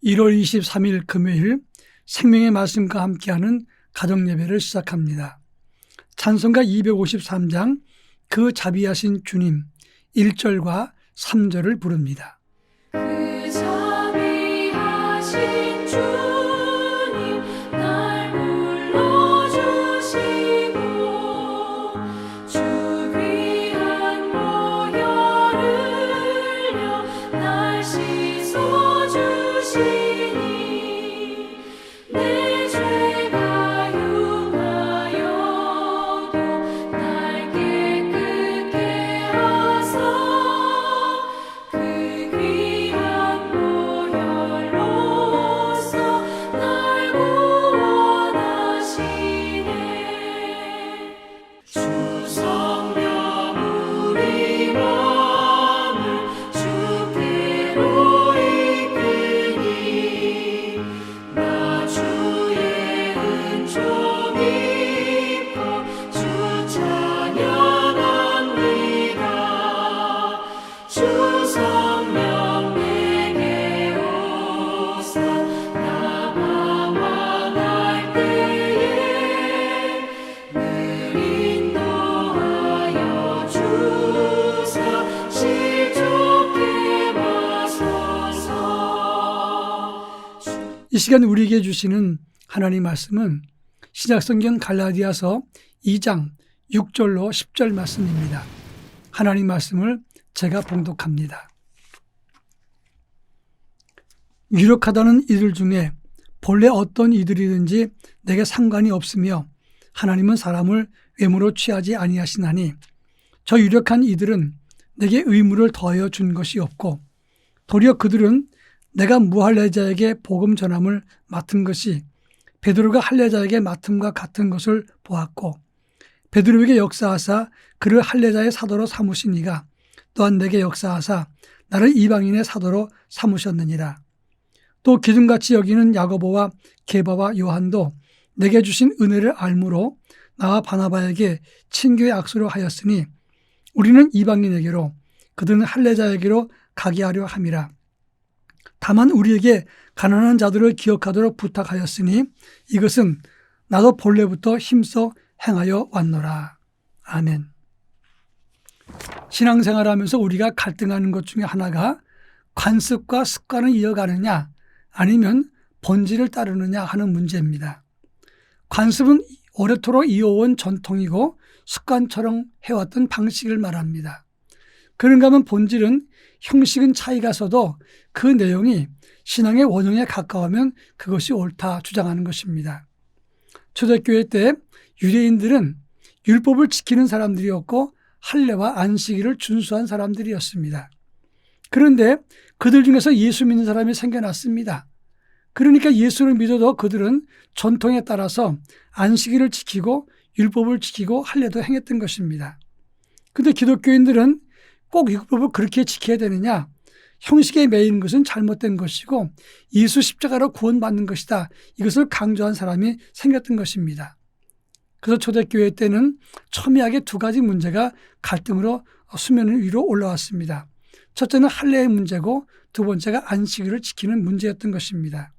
1월 23일 금요일 생명의 말씀과 함께하는 가정예배를 시작합니다. 찬송가 253장 그 자비하신 주님 1절과 3절을 부릅니다. 그 자비하신 주님 날 불러주시고 주 귀한 보혈 흘려 날 씻어주시니 내 죄가 흉하여도 날 깨끗게 하사 그 귀한 보혈로써 날 구원하시네. 주 성령 우리 마음을 주께로 이끄니 나 주의 은총 입고 주 찬양합니다. 주 성령 내게 오사 나 방황할 때에 늘 인도하여 주사 실족해 마소서. 이 시간 우리에게 주시는 하나님 말씀은 신약성경 갈라디아서 2장 6절로 10절 말씀입니다. 하나님 말씀을 제가 봉독합니다. 유력하다는 이들 중에 본래 어떤 이들이든지 내게 상관이 없으며 하나님은 사람을 외모로 취하지 아니하시나니 저 유력한 이들은 내게 의무를 더하여 준 것이 없고 도리어 그들은 내가 무할례자에게 복음 전함을 맡은 것이 베드로가 할례자에게 맡음과 같은 것을 보았고 베드로에게 역사하사 그를 할례자의 사도로 삼으신 이가 또한 내게 역사하사 나를 이방인의 사도로 삼으셨느니라. 또 기둥같이 여기는 야고보와 게바와 요한도 내게 주신 은혜를 알므로 나와 바나바에게 친교의 악수를 하였으니 우리는 이방인에게로 그들은 할례자에게로 가게 하려 함이라. 다만 우리에게 가난한 자들을 기억하도록 부탁하였으니 이것은 나도 본래부터 힘써 행하여 왔노라. 아멘. 신앙생활하면서 우리가 갈등하는 것 중에 하나가 관습과 습관을 이어가느냐 아니면 본질을 따르느냐 하는 문제입니다. 관습은 오래도록 이어온 전통이고 습관처럼 해왔던 방식을 말합니다. 그런가 하면 본질은 형식은 차이가 있어도 그 내용이 신앙의 원형에 가까우면 그것이 옳다 주장하는 것입니다. 초대교회 때 유대인들은 율법을 지키는 사람들이었고 할례와 안식일을 준수한 사람들이었습니다. 그런데 그들 중에서 예수 믿는 사람이 생겨났습니다. 그러니까 예수를 믿어도 그들은 전통에 따라서 안식일을 지키고 율법을 지키고 할례도 행했던 것입니다. 그런데 기독교인들은 꼭 율법을 그렇게 지켜야 되느냐? 형식에 매이는 것은 잘못된 것이고 예수 십자가로 구원받는 것이다. 이것을 강조한 사람이 생겼던 것입니다. 그래서 초대교회 때는 첨예하게 두 가지 문제가 갈등으로 수면 위로 올라왔습니다. 첫째는 할례의 문제고 두 번째가 안식일을 지키는 문제였던 것입니다.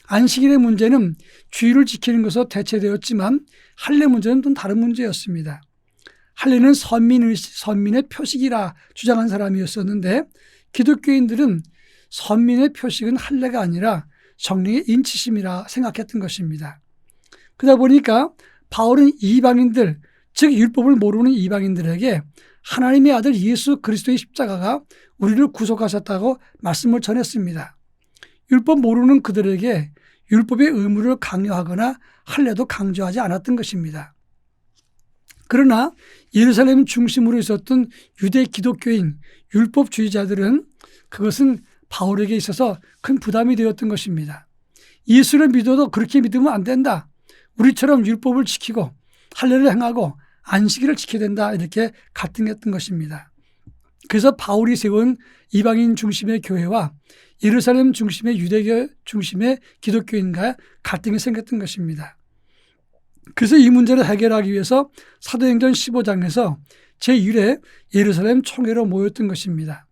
안식일의 문제는 주일을 지키는 것으로 대체되었지만 할례 문제는 또 다른 문제였습니다. 할례는 선민의 표식이라 주장한 사람이었었는데 기독교인들은 선민의 표식은 할례가 아니라 성령의 인치심이라 생각했던 것입니다. 그러다 보니까 바울은 이방인들, 즉 율법을 모르는 이방인들에게 하나님의 아들 예수 그리스도의 십자가가 우리를 구속하셨다고 말씀을 전했습니다. 율법 모르는 그들에게 율법의 의무를 강요하거나 할례도 강조하지 않았던 것입니다. 그러나 예루살렘 중심으로 있었던 유대 기독교인 율법주의자들은 그것은 바울에게 있어서 큰 부담이 되었던 것입니다. 예수를 믿어도 그렇게 믿으면 안 된다. 우리처럼 율법을 지키고 할례를 행하고 안식일을 지켜야 된다. 이렇게 갈등했던 것입니다. 그래서 바울이 세운 이방인 중심의 교회와 예루살렘 중심의 유대교 중심의 기독교인과 갈등이 생겼던 것입니다. 그래서 이 문제를 해결하기 위해서 사도행전 15장에서 제1회 예루살렘 총회로 모였던 것입니다.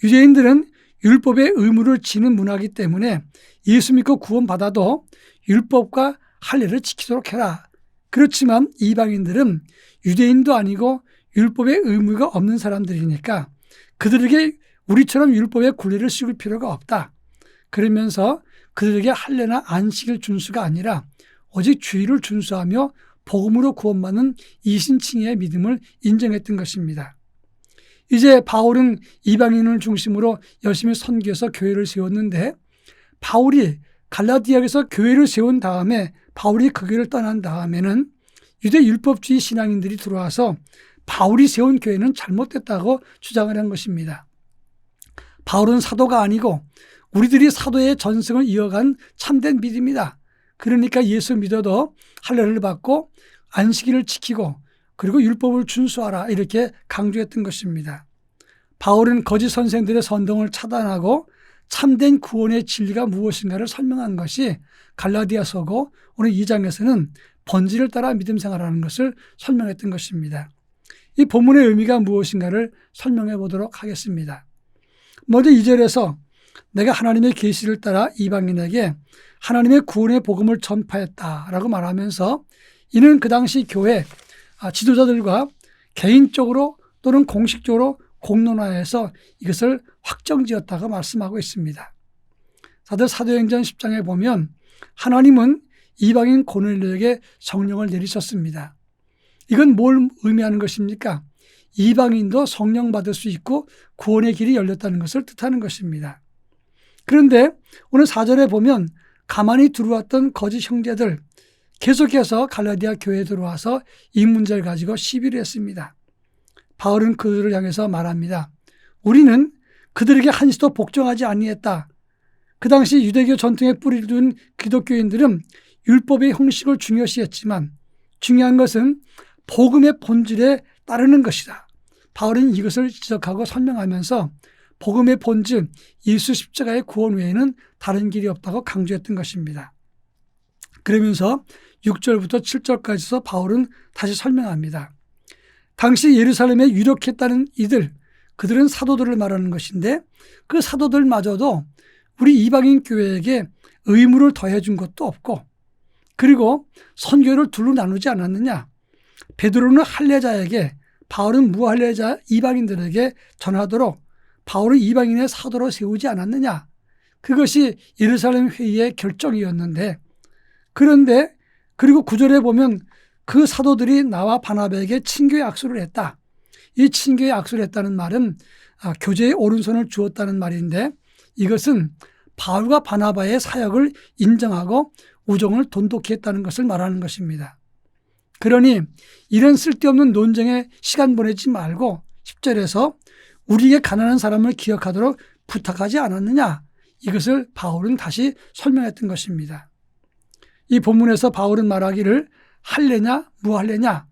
유대인들은 율법의 의무를 지는 문화이기 때문에 예수 믿고 구원받아도 율법과 할례를 지키도록 해라. 그렇지만 이방인들은 유대인도 아니고 율법의 의무가 없는 사람들이니까 그들에게 우리처럼 율법의 굴레를 씌울 필요가 없다. 그러면서 그들에게 할례나 안식일 준수가 아니라 오직 주의를 준수하며 복음으로 구원받는 이신칭의 믿음을 인정했던 것입니다. 이제 바울은 이방인을 중심으로 열심히 선교해서 교회를 세웠는데 바울이 갈라디아에서 교회를 세운 다음에 바울이 그 교회를 떠난 다음에는 유대 율법주의 신앙인들이 들어와서 바울이 세운 교회는 잘못됐다고 주장을 한 것입니다. 바울은 사도가 아니고 우리들이 사도의 전승을 이어간 참된 믿음이다. 그러니까 예수 믿어도 할례를 받고 안식일을 지키고 그리고 율법을 준수하라 이렇게 강조했던 것입니다. 바울은 거짓 선생들의 선동을 차단하고 참된 구원의 진리가 무엇인가를 설명한 것이 갈라디아서고 오늘 2장에서는 본질을 따라 믿음 생활하는 것을 설명했던 것입니다. 이 본문의 의미가 무엇인가를 설명해 보도록 하겠습니다. 먼저 2절에서 내가 하나님의 계시를 따라 이방인에게 하나님의 구원의 복음을 전파했다라고 말하면서 이는 그 당시 교회 지도자들과 개인적으로 또는 공식적으로 공론화해서 이것을 확정지었다고 말씀하고 있습니다. 사도행전 10장에 보면 하나님은 이방인 고넬료에게 성령을 내리셨습니다. 이건 뭘 의미하는 것입니까? 이방인도 성령 받을 수 있고 구원의 길이 열렸다는 것을 뜻하는 것입니다. 그런데 오늘 4절에 보면 가만히 들어왔던 거짓 형제들 계속해서 갈라디아 교회에 들어와서 이 문제를 가지고 시비를 했습니다. 바울은 그들을 향해서 말합니다. 우리는 그들에게 한시도 복종하지 아니했다. 그 당시 유대교 전통에 뿌리를 둔 기독교인들은 율법의 형식을 중요시했지만 중요한 것은 복음의 본질에 따르는 것이다. 바울은 이것을 지적하고 설명하면서 복음의 본질, 예수 십자가의 구원 외에는 다른 길이 없다고 강조했던 것입니다. 그러면서 6절부터 7절까지서 바울은 다시 설명합니다. 당시 예루살렘에 유력했다는 이들, 그들은 사도들을 말하는 것인데 그 사도들마저도 우리 이방인 교회에게 의무를 더해준 것도 없고 그리고 선교를 둘로 나누지 않았느냐. 베드로는 할례자에게 바울은 무할례자 이방인들에게 전하도록 바울을 이방인의 사도로 세우지 않았느냐. 그것이 예루살렘 회의의 결정이었는데 그런데 그리고 9절에 보면 그 사도들이 나와 바나바에게 친교의 악수를 했다. 이 친교의 악수를 했다는 말은 교제의 오른손을 주었다는 말인데 이것은 바울과 바나바의 사역을 인정하고 우정을 돈독히 했다는 것을 말하는 것입니다. 그러니 이런 쓸데없는 논쟁에 시간 보내지 말고 10절에서 우리에게 가난한 사람을 기억하도록 부탁하지 않았느냐. 이것을 바울은 다시 설명했던 것입니다. 이 본문에서 바울은 말하기를 할례냐 무할례냐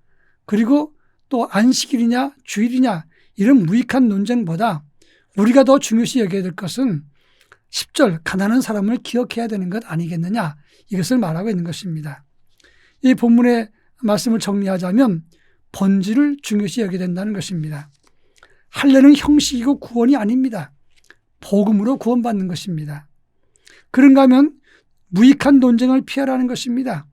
그리고 또 안식일이냐 주일이냐 이런 무익한 논쟁보다 우리가 더 중요시 여겨야 될 것은 10절 가난한 사람을 기억해야 되는 것 아니겠느냐 이것을 말하고 있는 것입니다. 이 본문의 말씀을 정리하자면 본질을 중요시 여겨야 된다는 것입니다. 할례는 형식이고 구원이 아닙니다. 복음으로 구원받는 것입니다. 그런가 하면 무익한 논쟁을 피하라는 것입니다.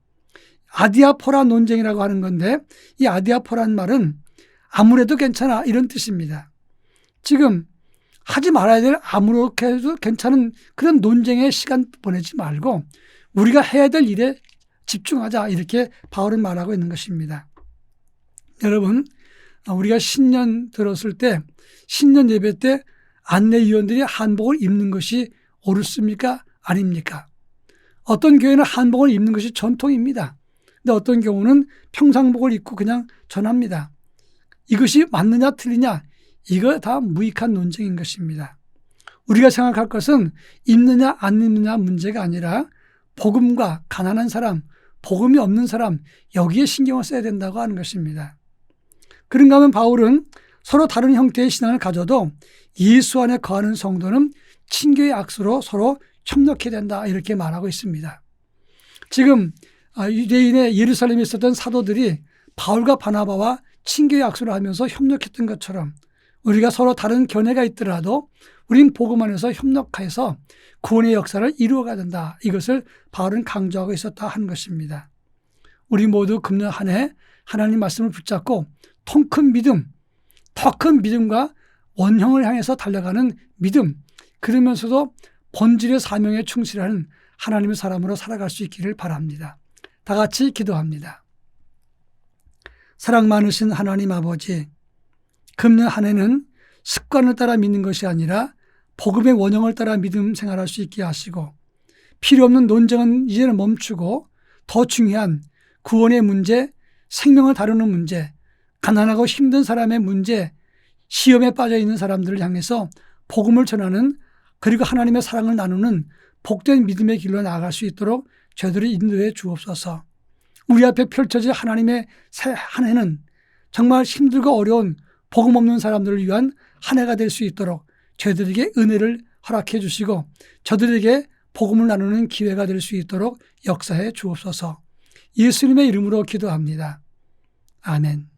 아디아포라 논쟁이라고 하는 건데 이 아디아포라는 말은 아무래도 괜찮아 이런 뜻입니다. 지금 하지 말아야 될 아무렇게 해도 괜찮은 그런 논쟁에 시간 보내지 말고 우리가 해야 될 일에 집중하자 이렇게 바울은 말하고 있는 것입니다. 여러분 우리가 신년 들었을 때 신년 예배 때 안내위원들이 한복을 입는 것이 옳습니까? 아닙니까? 어떤 교회는 한복을 입는 것이 전통입니다. 근데 어떤 경우는 평상복을 입고 그냥 전합니다. 이것이 맞느냐 틀리냐 이거 다 무익한 논쟁인 것입니다. 우리가 생각할 것은 입느냐 안 입느냐 문제가 아니라 복음과 가난한 사람, 복음이 없는 사람 여기에 신경을 써야 된다고 하는 것입니다. 그런가 하면 바울은 서로 다른 형태의 신앙을 가져도 예수 안에 거하는 성도는 친교의 악수로 서로 협력해야 된다 이렇게 말하고 있습니다. 지금 유대인의 예루살렘에 있었던 사도들이 바울과 바나바와 친교의 악수를 하면서 협력했던 것처럼 우리가 서로 다른 견해가 있더라도 우린 복음 안에서 협력해서 구원의 역사를 이루어가야 된다. 이것을 바울은 강조하고 있었다 하는 것입니다. 우리 모두 금년 한 해 하나님 말씀을 붙잡고 통 큰 믿음, 더 큰 믿음과 원형을 향해서 달려가는 믿음, 그러면서도 본질의 사명에 충실하는 하나님의 사람으로 살아갈 수 있기를 바랍니다. 다 같이 기도합니다. 사랑 많으신 하나님 아버지, 금년 한 해는 습관을 따라 믿는 것이 아니라 복음의 원형을 따라 믿음 생활할 수 있게 하시고, 필요 없는 논쟁은 이제는 멈추고 더 중요한 구원의 문제, 생명을 다루는 문제, 가난하고 힘든 사람의 문제, 시험에 빠져 있는 사람들을 향해서 복음을 전하는, 그리고 하나님의 사랑을 나누는 복된 믿음의 길로 나아갈 수 있도록 저희들을 인도해 주옵소서. 우리 앞에 펼쳐질 하나님의 새 한 해는 정말 힘들고 어려운 복음 없는 사람들을 위한 한 해가 될 수 있도록 저희들에게 은혜를 허락해 주시고 저들에게 복음을 나누는 기회가 될 수 있도록 역사해 주옵소서. 예수님의 이름으로 기도합니다. 아멘.